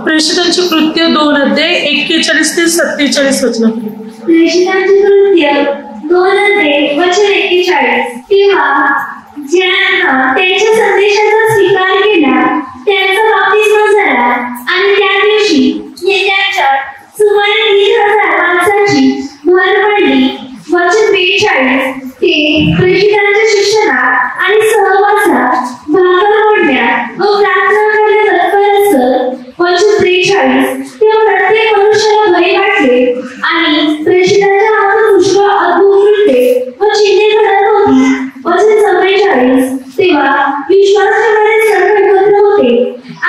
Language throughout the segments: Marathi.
प्रेषितांची कृत्य 2 अध्याय 41 ते 47 वचन. प्रेषितांची कृत्य 2 अध्याय वचन 41. तेव्हा ज्यांना त्यांच्या संदेशाचा स्वीकार केला त्यांचा बाप्तिस्मा झाला आणि त्या दिवशी त्यांच्या सुमारे 30,000 माणसांची भर पडली. वचन 42. ते प्रेषितांच्या शिक्षणात आणि सहवासात भाकर मोडण्यात व प्रार्थना करण्यात तत्पर असत. वचन 43. तेव्हा प्रत्येक मनुष्याला भय वाटले आणि प्रेषितांच्या हातून पुष्कळ अद्भुत कृत्ये व चिन्हे घडत होती. वचन 44. तेव्हा विश्वास ठेवणारे सर्व एकत्र होते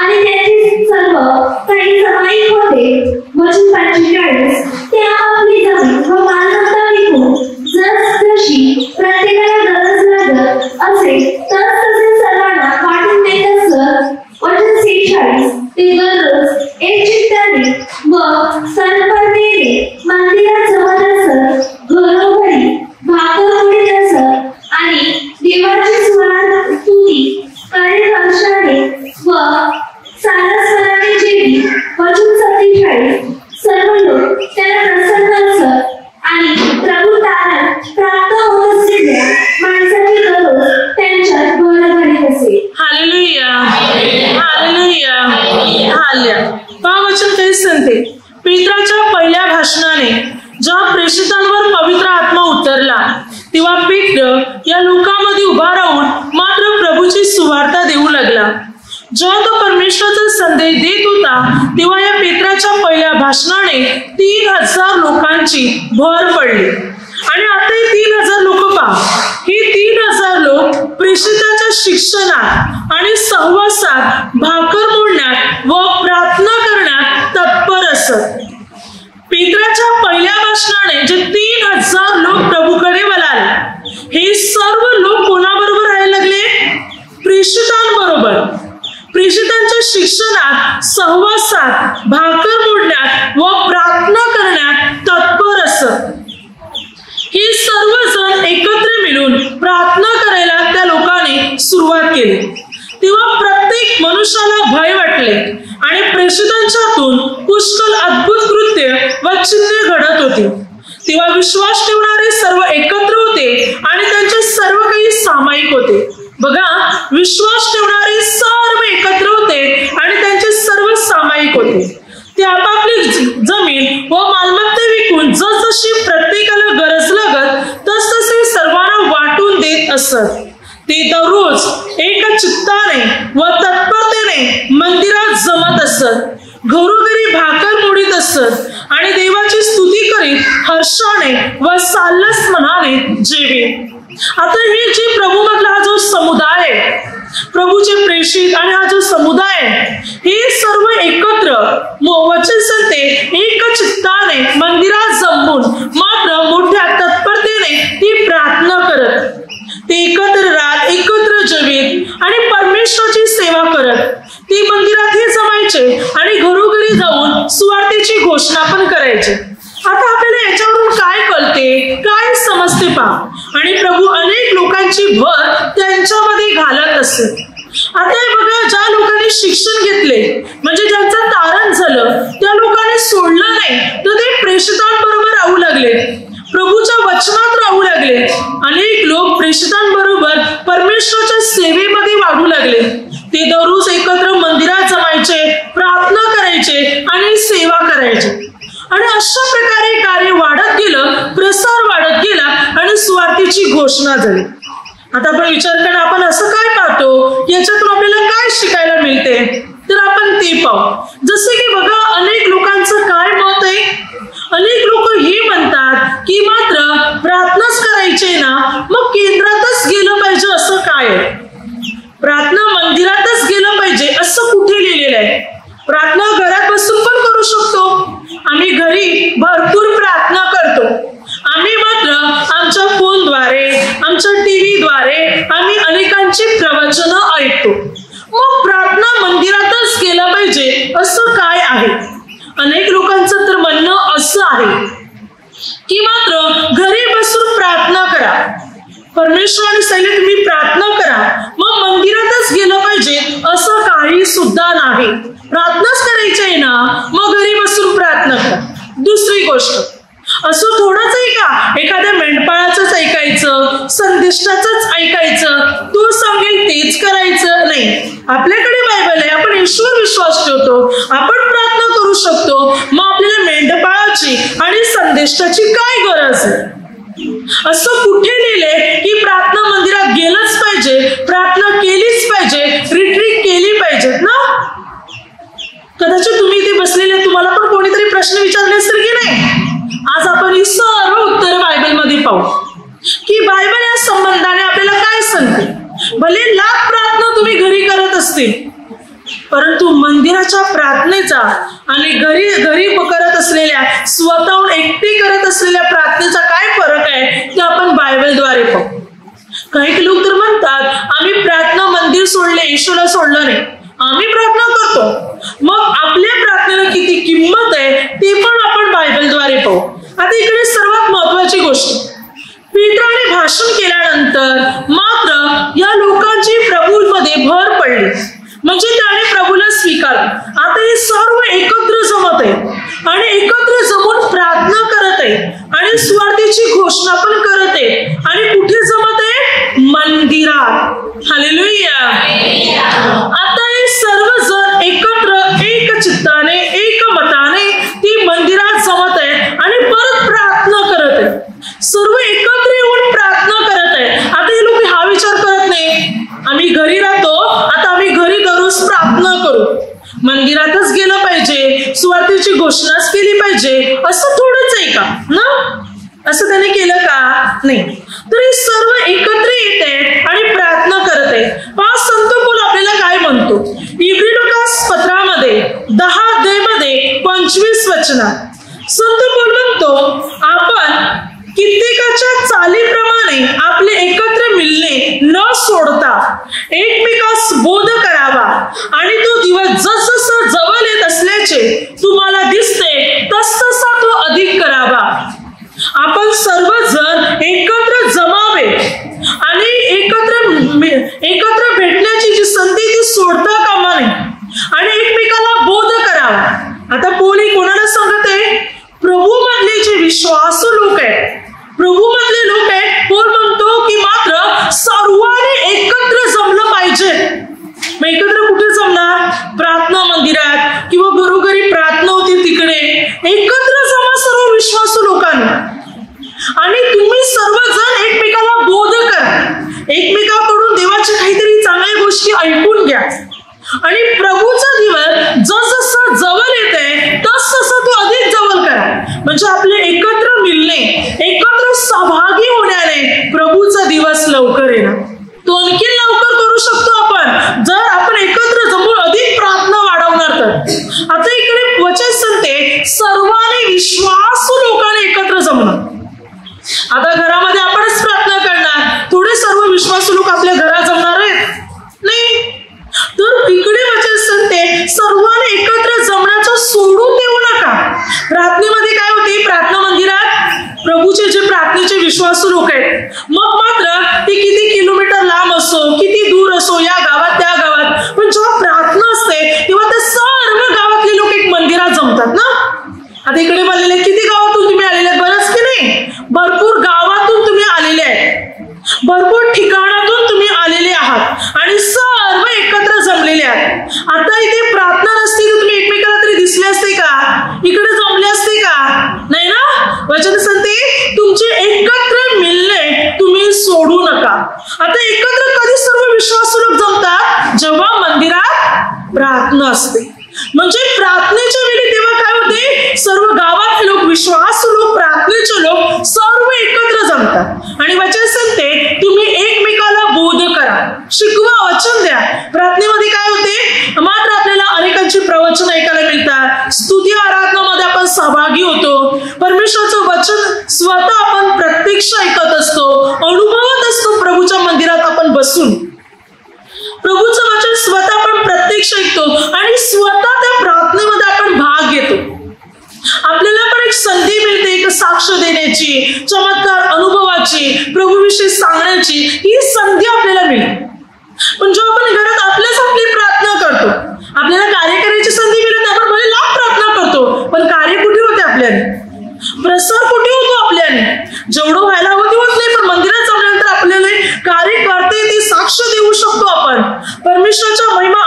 आणि त्यांचे सर्व काही सामायिक होते. वचन 45. ते आपापली जमीन व मालमत्ता विकून जशी प्रत्येकाला गरज लागत असे तसे सर्वांना वाटून देत असत. वचन 46. ते दररोज एक चित्ताने व सर्वपणेने मंदिरात जमत असत, घरोघरी भाकर मोडीत असत आणि देवाची स्तुती करीत हर्षाने व सारस्वराने जेवी. वचन 47. सर्व लोक त्याला प्रसन्न असत आणि प्रभू तारण प्राप्त होत असलेल्या माणसाची दररोज त्यांच्यात भर भरीत असे. Hallelujah, hallelujah, hallelujah. पहा वचन काही सांगते. पेत्राच्या पहिल्या भाषणाने जेव्हा प्रेषितांवर पवित्र आत्मा उतरला तेव्हा पेत्र या लोकांमध्ये उभा राहून मात्र प्रभूची सुवार्ता देऊ लागला. जेव्हा तो परमेश्वराचा संदेश देत होता तेव्हा या पेत्राच्या पहिल्या भाषणाने 3,000 लोकांची भर पडली. आणि आता हे 3,000 लोक पहा, ही 3,000 लोक प्रेषिताच्या शिक्षणात आणि सहवासात भाकर मोडण्यात व प्रार्थना करण्यात तत्पर असत. पेत्राच्या पहिल्या भाषणाने जे 3,000 लोक प्रभूकडे वळाले, हे सर्व लोक कोणाबरोबर राहायला लागले? प्रेषितांबरोबर. प्रेषितांच्या शिक्षणात सहवासात भाकर मोडण्यात व प्रार्थना करण्यात तत्पर असत. हे सर्वजण एकत्र मिळून प्रार्थना करायला त्या लोकांनी सुरुवात केली. तेव्हा प्रत्येक मनुष्याला भय वाटले आणि प्रेषितांच्या हातून पुष्कळ अद्भुत कृत्य व चिन्हे घडत होती. तेव्हा विश्वास ठेवणारे सर्व एकत्र होते आणि त्यांचे सर्व काही सामायिक होते. बघा, विश्वास ठेवणारे सर्व एकत्र होते आणि त्यांचे सर्व सामायिक होते. ते आपापली जमीन व मालमत्ता विकून जसजशी प्रत्येकाला गरज लागत तसतसे सर्वांना वाटून देत असत. ते दररोज एका चित्ताने व तत्परतेने मंदिरात जमत असत, घरोघरी भाकर मोडीत असत आणि देवाची स्तुती करीत हर्षाने व साल्लस मनाने जेवे. आता हे जे प्रभू मधला हा जो समुदाय आहे, प्रभूचे प्रेषित आणि हा जो समुदाय आहे, हे सर्व एकत्र वचन सांगते एक चित्ताने मंदिरात जमून मात्र मोठ्या तत्परतेने ती प्रार्थना करत, ते एकत्र राहत, एकत्र जेवीत आणि परमेश्वराची सेवा करत ते मंदिरात हे जमायचे आणि घरोघरी जाऊन सुवार्तेची घोषणा पण करायचे. आता आपल्याला याच्यावरून काय कळते, काय समजते पहा. आणि प्रभू अनेक लोकांची भर त्यांच्यामध्ये घालत असत. आता हे बघा, ज्या लोकांनी शिक्षण घेतले म्हणजे ज्यांचं तारण झालं त्या लोकांनी सोडलं नाही तर ते प्रेषितांबरोबर राहू लागले, प्रभूच्या वचनात राहू लागले. अनेक लोक प्रेषितांबरोबर परमेश्वराच्या सेवेमध्ये वाढू लागले. ते दररोज एकत्र मंदिरात जमायचे, प्रार्थना करायचे आणि सेवा करायचे. आणि अशा प्रकारे कार्य वाढत गेलं, प्रसार वाढत गेला आणि सुवार्तेची घोषणा झाली. आता आपण विचार करा, आपण असं काय पाहतो, याच्यातून आपल्याला काय शिकायला मिळते, तर आपण ते पाहू. जसे की बघा, अनेक लोकांचं काय मत आहे, अनेक लोक हे म्हणतात की मात्र प्रार्थनाच करायचे ना, मग केंद्रातच गेलं पाहिजे असं काय आहे, प्रार्थना मंदिरातच गेलं पाहिजे असं कुठे लिहिलेलं आहे. प्रार्थना घरात बसून पण करू शकतो. आम्ही घरी भरपूर प्रार्थना करतो. आम्ही मात्र आमच्या फोनद्वारे, आमच्या टीव्हीद्वारे आम्ही अनेकांची प्रवचनं ऐकतो. मग प्रार्थना मंदिरातच गेला पाहिजे असं काय आहे? अनेक लोकांचं तर म्हणणं असं आहे की मात्र घरी बसून प्रार्थना करा, परमेश्वराने सांगितले तुम्ही प्रार्थना करा, आपल्याकडे बायबल आहे, आपण ईश्वर विश्वास ठेवतो, आपण प्रार्थना करू शकतो, मग आपल्याला मेंढपाळाची आणि संदेशाची काय गरज आहे? असं कुठे लिहिलंय की प्रार्थना मंदिरात गेलंच पाहिजे, प्रार्थना केलीच पाहिजे, रिट्रीट केली पाहिजेत ना? कदाचित तुम्ही इथे बसलेले तुम्हाला पण कोणीतरी प्रश्न विचारले असतील की नाही? आज आपण ही सर्व उत्तर बायबलमध्ये पाहू की बायबल या संबंधाने आपल्याला काय सांगते. भले लाख प्रार्थना तुम्ही घरी करत असतील, परंतु मंदिराच्या प्रार्थनेचा आणि घरी करत असलेल्या, स्वतःहून एकटी करत असलेल्या प्रार्थनेचा काय फरक आहे ते आपण बायबलद्वारे पाहू. काही लोक तर म्हणतात आम्ही प्रार्थना मंदिर सोडले, ईश्वराला सोडलं नाही, आम्ही प्रार्थना करतो. मग आपल्या प्रार्थनेला किती किंमत आहे ते पण आपण बायबलद्वारे पाहू. आता इकडे सर्वात महत्वाची गोष्ट, पेत्राने भाषण केल्यानंतर मात्र या लोकांची प्रभूमध्ये भर पडली, म्हणजे त्याने प्रभूला स्वीकारलं. आता हे सर्व एकत्र जमत आहे आणि एकत्र जमून प्रार्थना करत आहे आणि सुवार्तेची घोषणा पण करत आहे. आणि कुठे जमत आहे? मंदिरात. हालेलुया. आता हे सर्वजण एकत्र एक चित्ताने, एक मताने ती मंदिरात जमत आहे आणि परत प्रार्थना करत आहे. सर्व एकत्र येऊन प्रार्थना करत आहे. आता हे लोक हा विचार करत नाही आम्ही घरी राहतो, आता आम्ही घरी दररोज प्रार्थना करू, मंदिरातच गेलं पाहिजे, सुवार्तेची घोषणाच केली पाहिजे, असं थोडंच आहे का ना? असं त्याने केलं का? नाही. तर हे सर्व एकत्र येत आहेत आणि प्रार्थना करत आहे. पहा संत पौल आपल्याला काय म्हणतो इब्री पत्रामध्ये 10 अध्यायामध्ये 25 वचनात संत पौल म्हणतो, आपण कित्येकाच्या चालीप्रमाणे आपले एकत्र मिळणे न सोडता एकमेकास बोध करावा आणि तो दिवस जसजसा जवळ येत असल्याचे तुम्हाला दिसते तसतसा तो अधिक करावा. आपण सर्वजण एकत्र जमावे आणि एकत्र भेटण्याची जी संधी ती सोडता कामा नये आणि एकमेकाला बोध करावा. आता पौल कोणाला सांगत आहे? प्रभू मधले जे विश्वासू लोक आहेत, प्रभू मधले लोक आहेत, पौल म्हणतो की मात्र सर्वांनी एकत्र जमलं पाहिजे. मग एकत्र कुठे जमणार? प्रार्थना मंदिरात किंवा घरोघरी प्रार्थना होती तिकडे. एकत्र जमा सर्व विश्वासू लोकांना आणि तुम्ही सर्वजण एकमेकाला बोध करा, एकमेकाकडून देवाच्या काहीतरी चांगल्या गोष्टी ऐकून घ्या आणि प्रभूचा दिवस जसजसा जवळ येते तसतसा तो अधिक जवळ करा. म्हणजे आपले एकत्र मिळणे, एकत्र सहभागी होण्याने प्रभूचा दिवस लवकर येणार. तो आणखी लवकर करू शकतो आपण जर आपण एकत्र जमून अधिक प्रार्थना वाढवणार तर. आता इकडे वचन सांगते सर्वांनी विश्वासू लोकांनी एकत्र जमणार. आता घरामध्ये आपणच प्रार्थना करणार, थोडे सर्व विश्वासू लोक आपल्या घरात जमणार आहेत? नाही. तर इकडे वचन सांगते सर्वांनी एकत्र जमण्याचं सोडून देऊ नका. प्रार्थनेमध्ये काय होते? प्रार्थना मंदिरात प्रभूचे जे प्रार्थनेचे विश्वासू लोक आहेत, मग मात्र ते किती किलोमीटर लांब असो, किती दूर असो, या गावात त्या गावात, पण जेव्हा प्रार्थना असते तेव्हा ते सर्व गावातले लोक एक मंदिरात जमतात ना. आता इकडे बोललेले किती गावातून तुम्ही आलेले आहेत? बरंच की नाही? भरपूर गावातून तुम्ही आलेले आहेत, भरपूर ठिकाणातून तुम्ही आलेले आहात आणि सर्व एकत्र जमलेले आहेत. आता इथे प्रार्थना नसती तर तुम्ही एकमेकाला तरी दिसले असते का? इकडे जमले असते का? नाही ना. वचन सांगते तुमचे एकत्र मिळणे तुम्ही सोडू नका. आता एकत्र कधी सर्व विश्वासू लोक जमतात? जेव्हा मंदिरात प्रार्थना असते. म्हणजे प्रार्थनेच्या वेळी तेव्हा काय होते? सर्व गावातले लोक, विश्वासू लोक, प्रार्थनेचे लोक सर्व एकत्र जमतात आणि वचन सांगते तुम्ही एकमेकाला बोध करा, शिकवा, वचन द्या. प्रार्थनेमध्ये काय होते? मात्र आपल्याला अनेकांची प्रवचन ऐकायला मिळतात, स्तुती आराधनामध्ये आपण सहभागी होतो, परमेश्वराचं वचन स्वतः आपण प्रत्यक्ष ऐकत असतो, अनुभवत असतो. प्रभूच्या मंदिरात आपण बसून प्रभूचं वचन स्वतः आपण प्रत्यक्ष ऐकतो आणि स्वतः त्या प्रार्थनेमध्ये आपण भाग घेतो. आपल्याला पण एक संधी मिळते एक साक्ष देण्याची, चमत्कार अनुभवाची, प्रभूविषयी सांगण्याची ही संधी आपल्याला मिळते. पण जेव्हा आपण घरात आपल्याच आपली प्रार्थना करतो, आपल्याला कार्य करायची संधी मिळत नाही, आपण भले लाख प्रार्थना करतो, पण कार्य कुठे होते? आपल्याने प्रसार कुठे होतो? आपल्याने जेवढं व्हायला हवं तेवढंच नाही, पण मंदिरात जमल्यानंतर आपल्याला कार्य करते ती साक्ष देऊ शकतो. आपण परमेश्वराच्या महिमा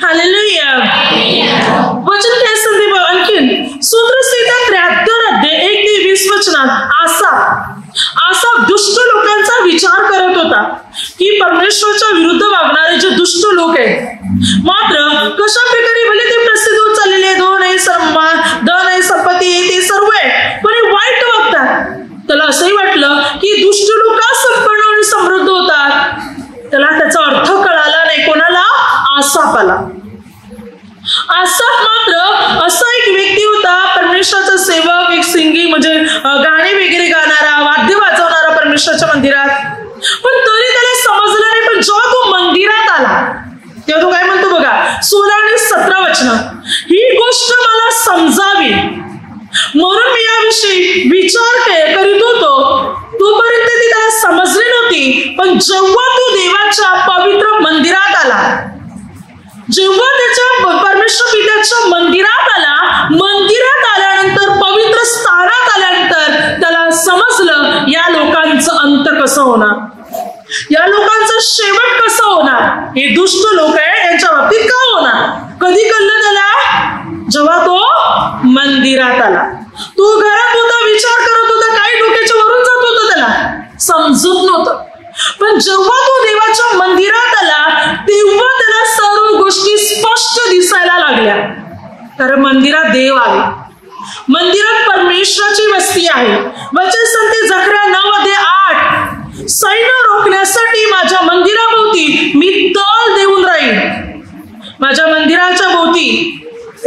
हालेलुया. वचन काय सांगते बघ आणखीन. सूत्रसंहिता 73 अध्याय 1 ते 20 वचनात आसा दुष्ट लोकांचा विचार करत होता की परमेश्वराच्या विरुद्ध वागणारे जे दुष्ट लोक आहेत मात्र कशा प्रकारे भले ते प्रसिद्ध होत चाललेले, धन आहे, सन्मान, धन आहे, संपत्ती आहे, ते सर्व आहे, पण हे वाईट वागतात. त्याला असंही वाटलं की दुष्ट लोक का संपन्न आणि समृद्ध होतात. त्याला त्याचा अर्थ कळाला नाही. कोणाला? आसापाला. आसाप मात्र असा एक व्यक्ती होता, परमेश्वराचा सेवक, एक सिंगिंग म्हणजे गाणे वगैरे गाणारा, वाद्य वाजवणारा परमेश्वराच्या मंदिरात. पण तरी त्याला समजलं नाही. पण जेव्हा तो मंदिरात आला तेव्हा तो काय म्हणतो बघा, 16 आणि 17 वचन, ही गोष्ट मला समजावी म्हणून मी याविषयी विचार करीत होतो. तोपर्यंत ती त्याला समजली नव्हती. पण जेव्हा तो देवाच्या पवित्र मंदिरात आला, जेव्हा त्याच्या परमेश्वर पित्याच्या मंदिरात आल्यानंतर, पवित्र स्थानात आल्यानंतर त्याला समजलं या लोकांचं अंत कसं होणार, या लोकांचं शेवट कसं होणार. हे दुष्ट लोक आहे, यांच्या बाबतीत का होणार. कधी कळलं त्याला? जेव्हा तो मंदिरात आला. तो घरात होता, विचार करत होता, काही डोक्याच्या वरून जात होतं, त्याला समजत नव्हतं. पण जेव्हा तो देवाच्या मंदिरात आला तेव्हा त्याला सर्व गोष्टी स्पष्ट दिसायला लागल्या. कारण मंदिरात देव आहे, मंदिरात परमेश्वराची वस्ती आहे. वचन सांगते जकर्या 9:8, सैन्य रोखण्यासाठी माझ्या मंदिराभोवती मी तळ देऊन राहील. माझ्या मंदिराच्या भोवती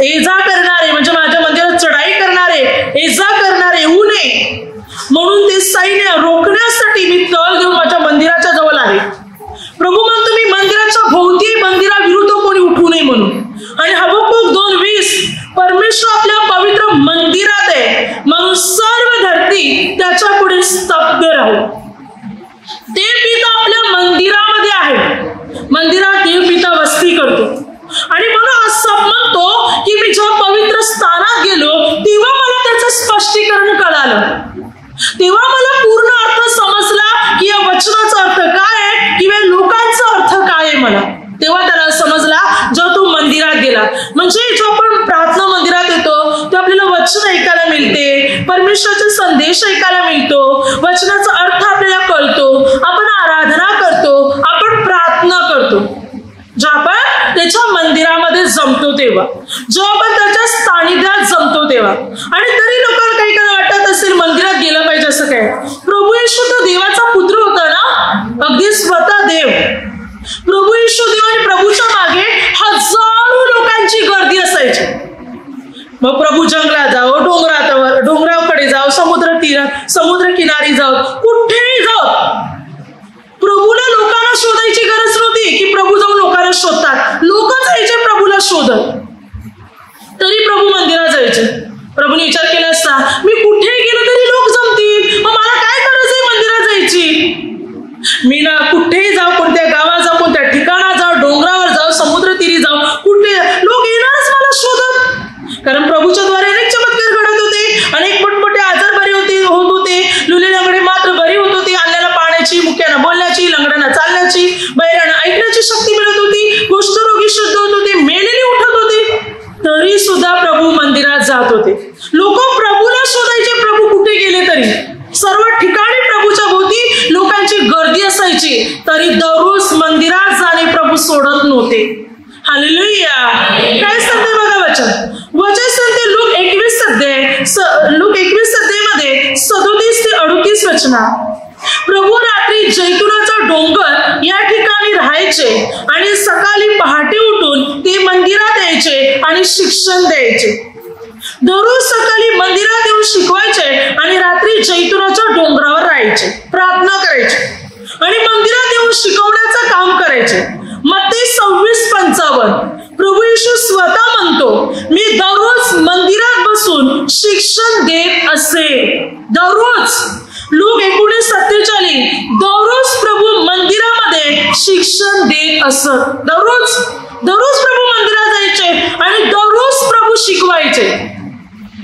एजा करणारे म्हणजे माझ्या मंदिरात चढाई करणारे, एजा करणारे येऊ नये म्हणून ते सैन्य रोखण्यासाठी मी तळ देऊन माझ्या मंदिराच्या जवळ आहे. प्रभू म्हणतो मी मंदिराच्या भोवती, मंदिराविरुद्ध कोणी उठू नये म्हणून. आणि हबक्कूक 2:20, परमेश्वर आपल्या पवित्र मंदिरात आहे म्हणून सर्व धरती त्याच्या पुढे स्तब्ध राहू. देव पिता आपल्या मंदिरामध्ये आहे, मंदिरात देव पिता वस्ती करतो. आणि म्हणून असं म्हणतो की मी जेव्हा पवित्र स्थानात गेलो तेव्हा मला त्याचं स्पष्टीकरण कळालं, तेव्हा मला पूर्ण अर्थ समजला की या वचनाचा अर्थ काय आहे किंवा लोकांचा अर्थ काय आहे. मला तेव्हा त्याला समजला जेव्हा तो मंदिरात गेला. म्हणजे जेव्हा आपण प्रार्थना मंदिरात येतो तेव्हा आपल्याला वचन ऐकायला मिळते, परमेश्वराचा संदेश ऐकायला मिळतो, वचनाचा अर्थ आपल्याला कळतो, आपण आराधना करतो, आपण प्रार्थना करतो. जेव्हा आपण त्याच्या मंदिरामध्ये जमतो तेव्हा, जेव्हा आपण त्याच्या सानिध्यात जमतो तेव्हा. आणि तरी लोकांना काही काही वाटत असेल मंदिरात गेलं पाहिजे असं काय. प्रभू येशू तर देवाचा पुत्र होता ना, अगदी स्वतः देव. प्रभू येशू देव आणि प्रभूच्या मागे हजारो लोकांची गर्दी असायची. मग प्रभू जंगलात जाओ, डोंगराकडे जाओ, समुद्र किनारी जाओ, कुठेही जाओ, प्रभूला लोकांना शोधायची गरज नव्हती की प्रभू जाऊन लोकांना शोधतात. लोकच जायचे प्रभूला शोधत. तरी प्रभू मंदिरात जायचे. प्रभूने विचार केला असता मी कुठे गेलो तरी लोक जमतील, मग मला काय गरज आहे मंदिरात जायची. मी ना कुठेही जाऊ, कोणत्या गावात जाऊ, कोणत्या ठिकाणात जाऊ, डोंगरावर जाऊ, समुद्र तीरी जाऊ, कुठे लोक येणारच मला शोधत. कारण प्रभूच्या द्वारे अनेक चमत्कार घडत होते, अनेक मोठमोठे आजार बरे होत होते, लुले लंगडे मात्र बरी होत होती, आणलेल्या पाण्याची, मुक्यांना बोलण्याची, लंगड्यांना चालण्याची, बैलांना ऐकण्याची शक्ती मिळत होती, कुष्ठरोगी शुद्ध होत होते, मेलेले उठत होते. तरी सुद्धा प्रभू मंदिरात जात होते. लोक प्रभूला शोधायचे, प्रभू कुठे गेले तरी. सर्व ठिकाणी प्रभूच्या भोवती लोकांची गर्दी असायची, तरी दररोज मंदिरात जाणे प्रभू सोडत नव्हते. हालेलुया. काय सांगते बघा वचन सांगते लूक 21 अध्यायामध्ये 37 ते 38 वचना. प्रभू रात्री जैतुनाचा डोंगर या ठिकाणी राहायचे आणि सकाळी पहाटे उठून ते मंदिरात यायचे आणि शिक्षण द्यायचे. दररोज सकाळी मंदिरात येऊन शिकवायचे आणि रात्री जैतुनाच्या डोंगरावर राहायचे, प्रार्थना करायचे आणि मंदिरात येऊन शिकवण्याचं काम करायचे. मत्ती 26:55 प्रभू येशू स्वतः म्हणतो मी दररोज मंदिरात बसून शिक्षण देत असे. दररोज. लूक 19:47 दररोज प्रभू मंदिरामध्ये शिक्षण देत असत. दररोज प्रभू मंदिरात जायचे आणि दररोज प्रभू शिकवायचे.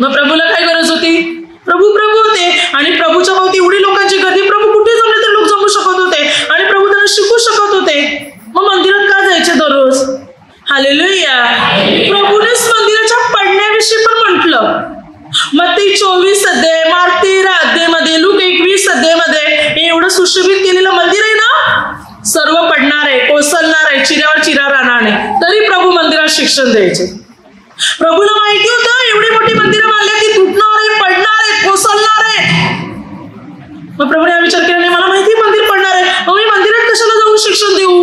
मग प्रभूला काय गरज होती? प्रभू होते आणि प्रभूच्या भोवती एवढी लोकांची गर्दी, प्रभू कुठे जमले तर लोक जमू शकत होते आणि प्रभू त्यांना शिकू शकत होते. मग मंदिरात का जायचे दररोज? हालेलुया. सुशोभित केलेलं मंदिर आहे ना, सर्व पडणार आहे, कोसळणार आहे, चिऱ्यावर चिरा राहणार नाही, तरी प्रभू मंदिरात शिक्षण द्यायचे. प्रभूला माहिती होतं एवढी मोठी मंदिरं बांधल्या की तुटणार आहे, पडणार आहे, कोसळणार आहे. मग प्रभूने हा विचार केला, नाही मला माहिती मंदिर पडणार आहे, मग मी मंदिरात कशाला जाऊन शिक्षण देऊ.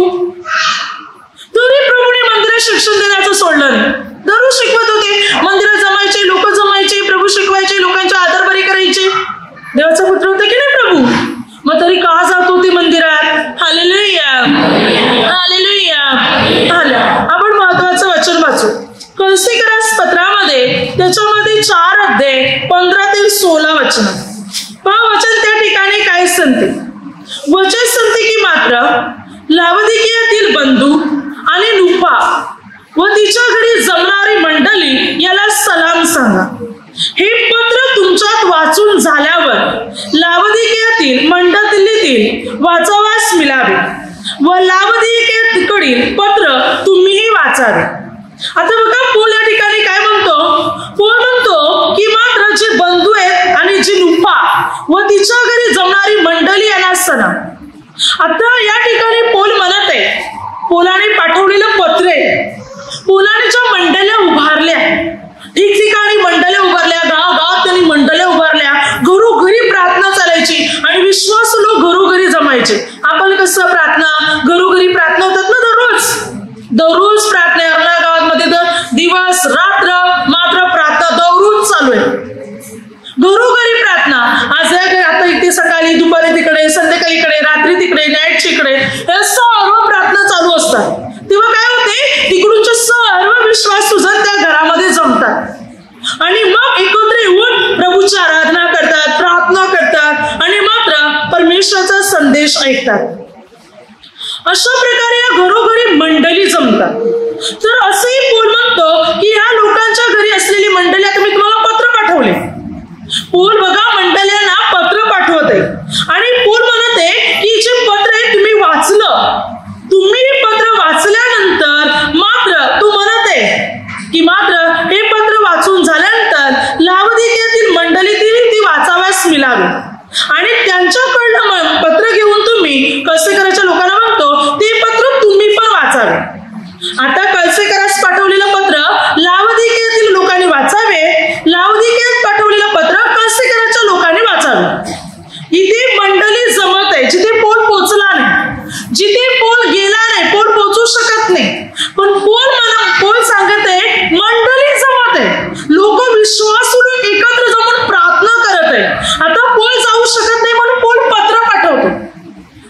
तरी प्रभूने मंदिरात शिक्षण देण्याचं सोडलं नाही. दररोज शिकवत होते, मंदिरात जमायचे, लोक जमायचे, प्रभू शिकवायचे, लोकांची आदरबारी करायचे. देवाचा पुत्र होता की नाही प्रभू, मग तरी का जात होते मंदिरात. Hallelujah, hallelujah, hallelujah. आपण महत्वाचं वचन वाचू कलसीकरास पत्रामध्ये, त्याच्यामध्ये 4 अध्याय 15 ते 16 वचन. पहा वचन त्या ठिकाणी काय सांगते. वचन सांगते की मात्र लावदिकियातील बंधू आणि नुफा व तिच्या घरी जमणारी मंडळी याला सलाम सांगा. हे पत्र तुमच्यात वाचून झाल्यावर लावदिकियातील मंडळीतील वाचावास मिळावे व लावदिकियाकडील पत्र तुम्हीही वाचावे. आता बघा पौल या ठिकाणी काय म्हणतो. पौल म्हणतो की मात्र जे बंधू आहेत आणि जी नुफा व तिच्या घरी जमणारी मंडळी याला सलाम. आता या ठिकाणी पौल म्हणत आहे, पौलाने पाठवलेलं पत्र आहे. पौलाने ज्या मंडळ्या उभारल्या, ठिकठिकाणी मंडळ्या उभारल्या, गावात त्यांनी मंडळ्या उभारल्या, घरोघरी प्रार्थना चालायची आणि विश्वासू लोक घरोघरी जमायचे. आपण कसं प्रार्थना, घरोघरी प्रार्थना होतात ना, दररोज प्रार्थना. आपल्या गावामध्ये तर दिवस रात्र मात्र प्रार्थना दररोज चालू आहे, घरोघरी प्रार्थना. आज आता इथे सकाळी, दुपारी तिकडे, संध्याकाळी इकडे, रात्री तिकडे, नाईटची इकडे, या सर्व प्रार्थना चालू असतात. तेव्हा काय होते, तिकडूनचे सर्व विश्वास तुझं त्या घरामध्ये जमतात आणि मग एकत्र येऊन प्रभूची आराधना करतात, प्रार्थना करतात आणि मात्र परमेश्वराचा संदेश ऐकतात. अशा प्रकारे या घरोघरी मंडळी जमतात. तर असंही पौल म्हणतो की या लोकांच्या घरी असलेली मंडळी, आता मी तुम्हाला पत्र पाठवले. पौल बघा मंडळींना पत्र पाठवत आहे आणि पौल म्हणत आहे की जे पत्र आहे तुम्ही वाचलं, तुम्ही पत्र वाचल्यानंतर मात्र तू म्हणत आहे की मात्र हे पत्र वाचून झाल्यानंतर लावदिकियातील मंडळीतील ती वाचाव्यास मिळावी आणि त्यांच्याकडनं पत्र घेऊन तुम्ही कलसीकराच्या लोकांना म्हणतो ते पत्र तुम्ही पण वाचावे. आता कलसीकरास पाठवलेलं पत्र लावदिकियातील लोकांनी वाचावे, लावदिकियात पाठवलेलं पत्र कलसीकराच्या लोकांनी वाचावे. इथे मंडळी जमत आहे, जिथे पौल पोहोचला नाही, जिथे पौल गेला नाही, पौल पोहोचू शकत नाही, पण पौल सांगत आहे मंडळी जमत आहे, लोक विश्वासू एकत्र जमून प्रार्थना करत आहे. आता पौल जाऊ शकत नाही म्हणून पौल पत्र पाठवतो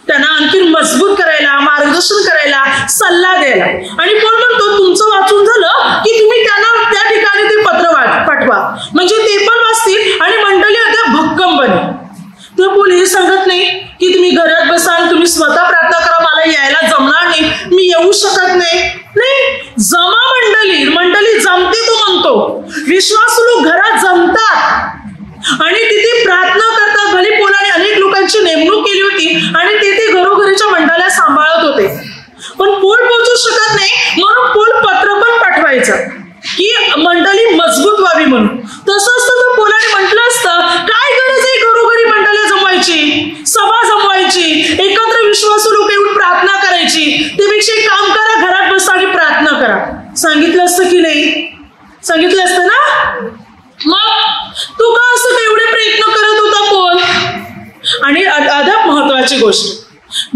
त्यांना आणखी मजबूत करायला, मार्गदर्शन करायला, सल्ला द्यायला. आणि पौल म्हणतो तुमचं वाचून झालं की तुम्ही त्यांना त्या ठिकाणी ते पत्र पाठवा, म्हणजे ते पण वाचतील आणि मंडळी आता भक्कम बनेल. तर पौल हे सांगत नाही की तुम्ही घरात बसाल, तुम्ही स्वतः प्रार्थना करा, मला यायला जमणार नाही, मी येऊ शकत नाही. जमा मंडळी जमते. तो म्हणतो विश्वासू लोक घरात जमतात आणि तिथे प्रार्थना करतात. भले पौलाने अनेक लोकांची नेमणूक केली होती आणि ते घरोघरीच्या मंडळ्या सांभाळत होते, पण पौल पोहोचू शकत नाही म्हणून पौल पत्र पण पाठवायचं की मंडळी मजबूत व्हावी म्हणून. तसं असतं तर पौलाने म्हटलं असतं काय गरज आहे घरोघरी मंडळ्या जमवायची, सभा जमवायची, एकत्र विश्वासू लोक येऊन प्रार्थना करायची, त्यापेक्षा एक काम करा, घरात बसा आणि प्रार्थना करा. सांगितलं असतं की नाही, सांगितलं असतं ना. मग तू का असं एवढे प्रयत्न करत होता पौल. आणि अद्याप महत्वाची गोष्ट,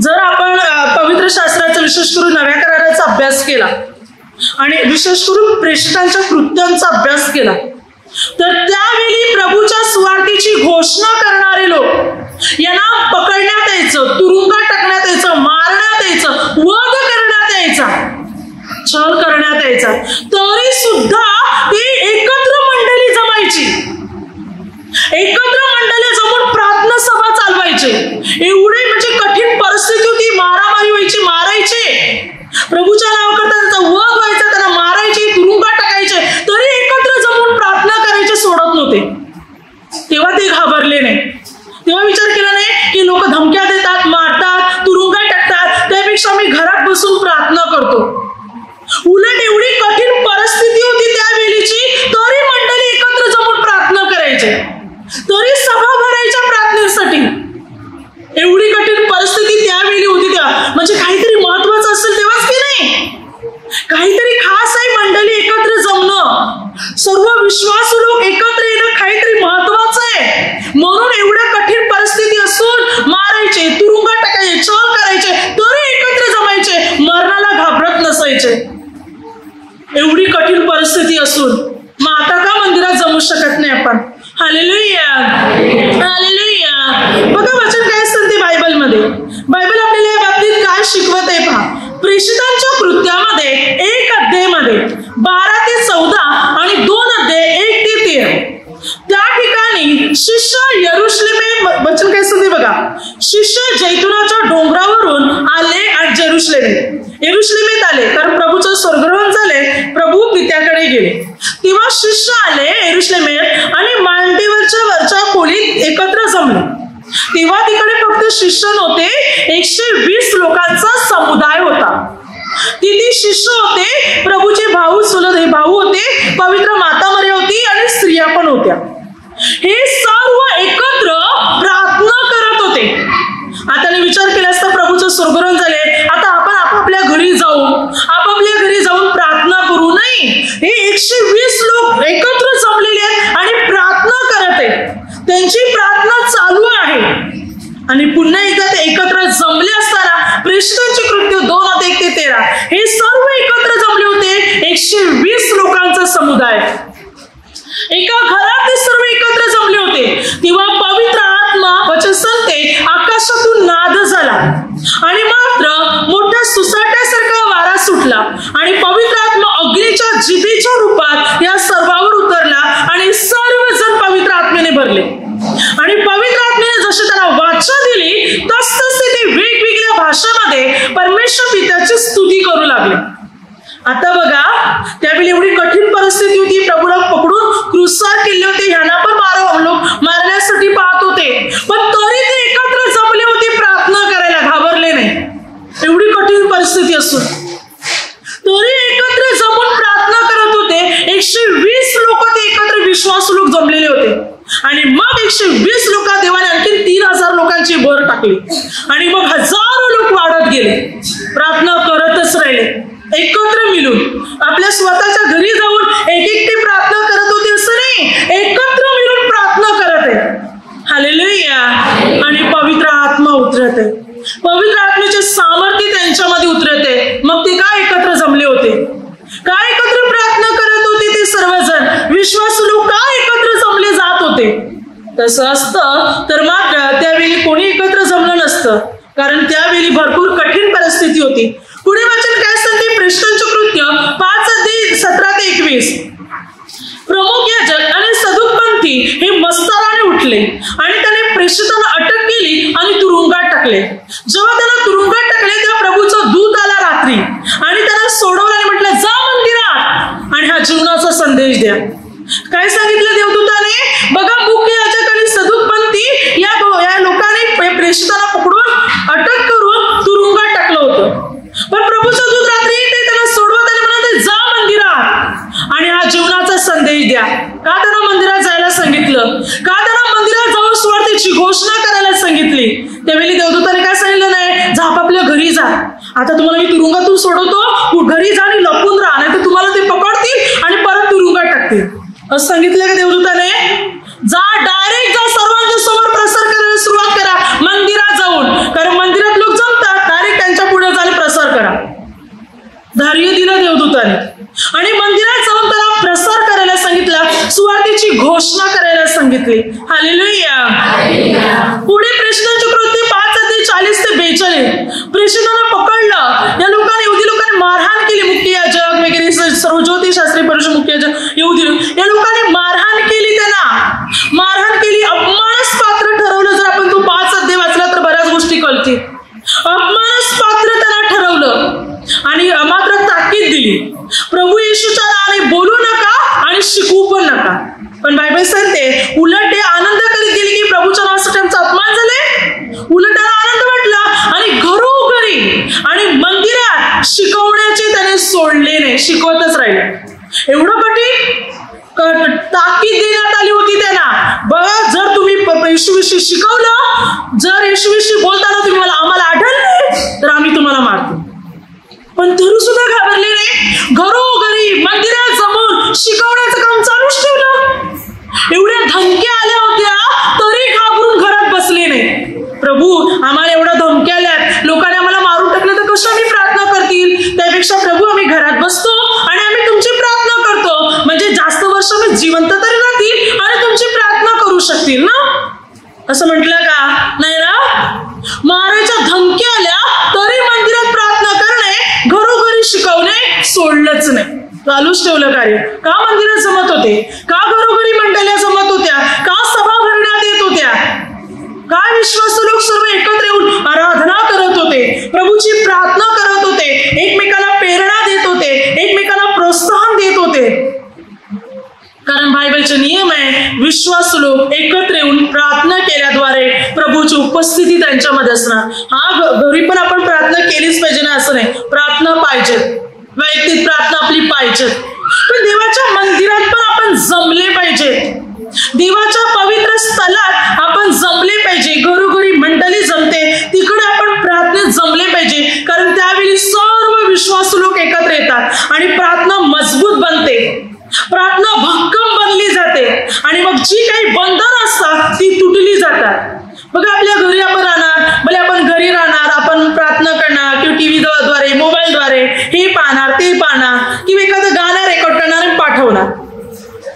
जर आपण पवित्र शास्त्राचा विशेष करून नव्या कराराचा अभ्यास केला आणि विशेष करून प्रेषितांच्या कृत्यांचा अभ्यास केला तर त्यावेळी प्रभूच्या सुवार्तेची घोषणा करणारे लोक यांना पकडण्यात यायचं, तुरुंगात टाकण्यात यायचं, मारण्यात यायचं, वध करण्यात यायचा, छळ करण्यात यायचा, तरी सुद्धा ते एकत्र मंडळी जमायची, एकत्र मंडळी जमून प्रार्थना सभा चालवायचे. एवढे म्हणजे कठीण परिस्थिती होती, मारामारी व्हायची, मारायचे, प्रभूच्या नावाकरता त्यांचा वध व्हायचा, त्यांना मारायचे, तुरुंगात टाकायचे, तरी एकत्र जमून प्रार्थना करायचे सोडत नव्हते. तेव्हा ते घाबरले नाही, तेव्हा विचार केला नाही की लोक धमक्या देतात, मारतात, तुरुंगात टाकतात, त्यापेक्षा मी घरात बसून प्रार्थना करतो. उलट एवढी कठीण परिस्थिती होती त्यावेळीची, तरी मंडळी एकत्र जमून प्रार्थना करायचे, तरी सभा भरायच्या प्रार्थनेसाठी. एवढी कठीण म्हणजे काहीतरी महत्वाचं असेल तेव्हाच की नाही, काहीतरी खास आहे मंडळी एकत्र जमणं, सर्व विश्वासू लोक एकत्र येणं काहीतरी महत्वाचं आहे. म्हणून एवढ्या कठीण परिस्थिती असून मारायचे, तुरुंगात टाकायचे, छळ करायचे, तरी एकत्र जमायचे, मरणाला घाबरत नसायचे. एवढी कठीण परिस्थिती असून मग आता का मंदिरात जमू शकत नाही आपण? Hallelujah, hallelujah. बघा वचन काय सांगते बायबलमध्ये. बायबल आपल्याला या बाबतीत काय शिकवत आहे पहा. प्रेषितांच्या कृत्यामध्ये 1 अध्यायमध्ये 12 ते 14 आणि 2 अध्याय 1 ते 13 त्या ठिकाणी शिष्य यरुशलेम, वचन काय सांगते बघा. शिष्य जैतुनाच्या डोंगरावरून आले आणि यरुशलेमेत आले, कारण प्रभूचं स्वर्गरोहण झाले, प्रभू पित्याकडे गेले. तेव्हा शिष्य आले यरुशलेमेत आणि मांडीवरच्या वरच्या खोलीत एकत्र जमले. तेव्हा तिकडे फक्त शिष्य नव्हते, 120 लोकांचा समुदाय होता. तिथे शिष्य होते, प्रभूचे भाऊ चुलत भाऊ होते, पवित्र माता मरिया होती आणि स्त्रिया पण होत्या. हे सर्व एकत्र प्रार्थना करत होते. आता विचार केला असता प्रभूचं स्वर्गरोहण झाले, आता आपण आपापल्या घरी जाऊन प्रार्थना करू. नाही, हे 120 लोक एकत्र जमलेले आहेत आणि प्रार्थना करत आहेत. त्यांची प्रार्थना चालू आहे. आणि पुन्हा एकदा ते एकत्र जमले असताना प्रेषितांची कृत्य 2 अध्याय 1 ते 13 हे सर्व एकत्र जमले होते. 120 लोकांचा समुदाय एका घरात ते सर्व एकत्र जमले होते. तेव्हा पवित्र आत्मा, वचन सांगते, आकाशातून नाद झाला आणि मात्र मोठ्या सुसाट्यासारखा वारा सुटला आणि पवित्र आत्मा अग्नीच्या जिभेच्या रूपात या सर्वांवर उतरला आणि सर्वजण पवित्र आत्म्याने भरले. आणि पवित्र आत्म्याने जशी त्यांना वाचा दिली तसतसे ते वेगवेगळ्या भाषांमध्ये परमेश्वर पित्याची स्तुती करू लागले. आता बघा, त्यावेळी एवढी कठीण परिस्थिती होती, प्रभूला पकडून क्रूसार केले होते, ह्यांना पण लोक मारण्यासाठी पाहत होते, पण तरी ते एकत्र जमले होते प्रार्थना करायला, घाबरले नाही. एवढी कठीण परिस्थिती असून तरी एकत्र जमून प्रार्थना करत होते. 120 लोक ते एकत्र विश्वासू लोक जमलेले होते. आणि मग 120 लोक देवाने आणखी 3000 लोकांची भर टाकली आणि मग हजारो लोक वाढत गेले, प्रार्थना करतच राहिले एकत्र मिळून. आपल्या स्वतःच्या घरी जाऊन एकटे प्रार्थना करत होते असं नाही, एकत्र मिळून प्रार्थना करत आहे. हालेलुया. आणि पवित्र आत्मा उतरत आहे, पवित्र आत्म्याचे सामर्थ्य त्यांच्यामध्ये उतरत आहे. मग ते काय एकत्र जमले होते, काय एकत्र प्रार्थना करत होते ते सर्वजण विश्वासू लोक काय एकत्र जमले जात होते. तसं असतं तर मात्र त्यावेळी कोणी एकत्र जमलं नसतं, कारण त्यावेळी भरपूर कठीण परिस्थिती होती. पुढे वचन काय सांगते, प्रेषितांचे कृत्य 5 अध्याय 17 ते 21. प्रमुख याजक आणि सदुकपंथी हे मस्ताराने उठले आणि त्याने प्रेषितांना अटक केली आणि तुरुंगात टाकले. जेव्हा त्यांना तुरुंगात टाकले तेव्हा प्रभूचा दूत आला रात्री आणि त्यांना सोडवलं आणि म्हटलं, जा मंदिरात आणि हा जीवनाचा संदेश द्या. काय सांगितलं देवदूताने? बघा, मुख्य याजक आणि सदुकपंथी या लोकांनी प्रेषितांना पकडून अटक करून तुरुंगात टाकलं होतं. पण प्रभूचा दूत रात्री त्यांना सोडवत आणि म्हणत, जा मंदिरात आणि हा जीवनाचा संदेश द्या. का त्यांना मंदिरात जायला सांगितलं? का त्यांना मंदिरात जाऊन सुवार्तेची घोषणा करायला सांगितली? त्यावेळी देवदूताने काय सांगितलं नाही, जा आपापल्या घरी जा, आता तुम्हाला मी तुरुंगातून सोडवतो, घरी जा आणि लपून राहा, नाही तर तुम्हाला ते पकडतील आणि परत तुरुंगात टाकतील. असं सांगितलं का देवदूताने? जा, डायरेक्ट जा, सर्वांच्या समोर प्रसार करायला सुरुवात करा मंदिरात जाऊन, कारण मंदिरात लोक जमतात, डायरेक्ट त्यांच्या पुढे जाऊन प्रसार करा. धैर्य दिलं देवदूताने आणि मंदिरात जाऊन त्याला प्रसार करायला सांगितला, सुवार्तेची घोषणा करायला सांगितली. हालेलुया. पुढे प्रेषितांचे कृत्य 5 अध्याय 40 ते 42. प्रेषितांना पकडलं, या लोकांनी, यहुदी लोकांनी मारहाण केली. मुख्य याजक वगैरे सर्व ज्योतिषशास्त्री, परुष, मुख्य याजक, यहुदी या लोकांनी मारहाण केली, त्यांना मारहाण केली, अपमानास्पात्र ठरवलं. जर आपण तो 5 अध्याय वाचला तर बऱ्याच गोष्टी कळतील. अपमानास्पात्र त्यांना ठरवलं आणि मात्र ताकीद दिली, प्रभू येशूच्या नावाने बोलू नका आणि शिकवू पण नका. पण बायबल सांगते उलट ते आनंद करीत गेले की प्रभूच्या नावासाठी त्यांचा अपमान झाले. उलट त्याला आनंद वाटला आणि घरोघरी आणि मंदिरात शिकवण्याचे त्याने सोडले नाही, शिकवतच राहिले. एवढं कठीण ताकीद देण्यात आली होती त्यांना. बघा, जर तुम्ही येशूविषयी शिकवलं, जर येशूविषयी बोलताना तुम्ही आम्हाला आढळले तर आम्ही तुम्हाला पण तरी सुद्धा घाबरले नाही. घरोघरी मंदिरात जमून शिकवण्याचं काम चालूच ठेवलं. एवढ्या धमक्या आल्या होत्या तरी घाबरून घरात बसले नाही. प्रभू, आम्हाला एवढ्या धमक्या आल्यात, लोकांनी आम्हाला मारून टाकलं तर कसं आम्ही प्रार्थना करतील? त्यापेक्षा प्रभू आम्ही घरात बसतो आणि आम्ही तुमची प्रार्थना करतो, म्हणजे जास्त वर्ष आम्ही जिवंत तरी राहतील आणि तुमची प्रार्थना करू शकतील ना. असं म्हटलं का? नाही ना. मारायच्या धमक्या आल्या तरी मंदिरात प्रार्थना करणे, घरोघरी शिकवणे सोडलंच नाही, चालूच ठेवलं कार्य. का मंदिरात जमत होते? का घरोघरी मंडळ्या जमत होत्या? का सभा भरण्यात येत होत्या? काय विश्वासू लोक सर्व एकत्र येऊन आराधना करत होते, प्रभूची प्रार्थना करत होते, एकमेकाला प्रेरणा देत होते, एकमेकाला प्रोत्साहन देत होते. कारण बायबलचे नियम आहे, विश्वासू लोक एकत्र येऊन प्रार्थना केल्याद्वारे प्रभूची उपस्थिती त्यांच्यामध्ये असणार. हा, घरी पण आपण प्रार्थना केलीच पाहिजे ना असं नाही, प्रार्थना पाहिजे, वैयक्तिक प्रार्थना आपली पाहिजे, पण देवाच्या मंदिरात पण आपण जमले पाहिजे. देवाच्या पवित्र स्थळात आपण जमले पाहिजे. घरोघरी मंडळी जमते तिकडे आपण प्रार्थनेत जमले पाहिजे, कारण त्यावेळी सर्व विश्वासू लोक एकत्र येतात आणि प्रार्थना मजबूत बनते, प्रार्थना भक्कम बनली जाते आणि मग जी काही बंधन असतात ती तुटली जातात. बघा, आपल्या घरी आपण राहणार, भले आपण घरी राहणार, आपण प्रार्थना करणार किंवा टीव्हीद्वारे, मोबाईलद्वारे हे पाहणार ते पाहणार किंवा एखादं गाणं रेकॉर्ड करणार आणि पाठवणार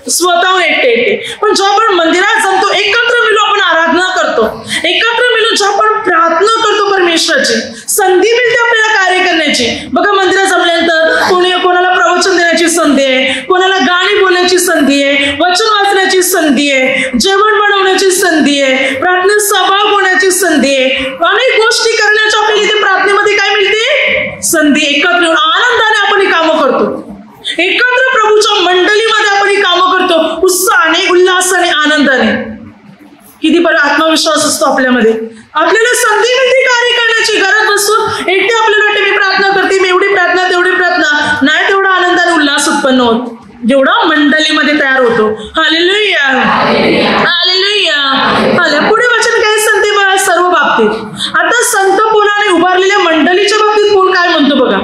स्वतःहून एकटे. पण जेव्हा आपण मंदिरात जमतो, एकत्र मिळून आपण आराधना करतो, एकत्र मिळून जेव्हा आपण प्रार्थना करतो, परमेश्वराची संधी मिळते आपल्याला कार्य करण्याची. बघा, मंदिरात जमल्यानंतर कोणाला प्रवचन देण्याची संधी आहे, कोणाला गाणी बोलण्याची संधी आहे, वचन वाचण्याची संधी आहे, जेवण बनवण्याची संधी आहे, प्रार्थनेत सहभाग होण्याची संधी आहे, अनेक गोष्टी करण्याची आपल्याला इथे प्रार्थनेमध्ये काय मिळते? संधी. एकत्र येऊन आनंदाने आपण ही कामं करतो, एकत्र प्रभूच्या मंडळीमध्ये आपण ही कामं करतो, उत्साहाने, उल्हासाने, आनंदाने. किती बरं आत्मविश्वास असतो आपल्यामध्ये. आपल्याला संधी मिळते कार्य करण्याची. घरात बसून एकटे आपल्याला वाटते मी प्रार्थना करते, मी एवढी प्रार्थना तेवढी प्रार्थना नाही, तेवढा आनंदाने उल्हास उत्पन्न होत जेवढा मंडळीमध्ये तयार होतो. Hallelujah, hallelujah, hallelujah. पुढे वचन काय सांगते बघा सर्व बाबतीत. आता संत पौलाने उभारलेल्या मंडळीच्या बाबतीत पौल काय म्हणतो बघा.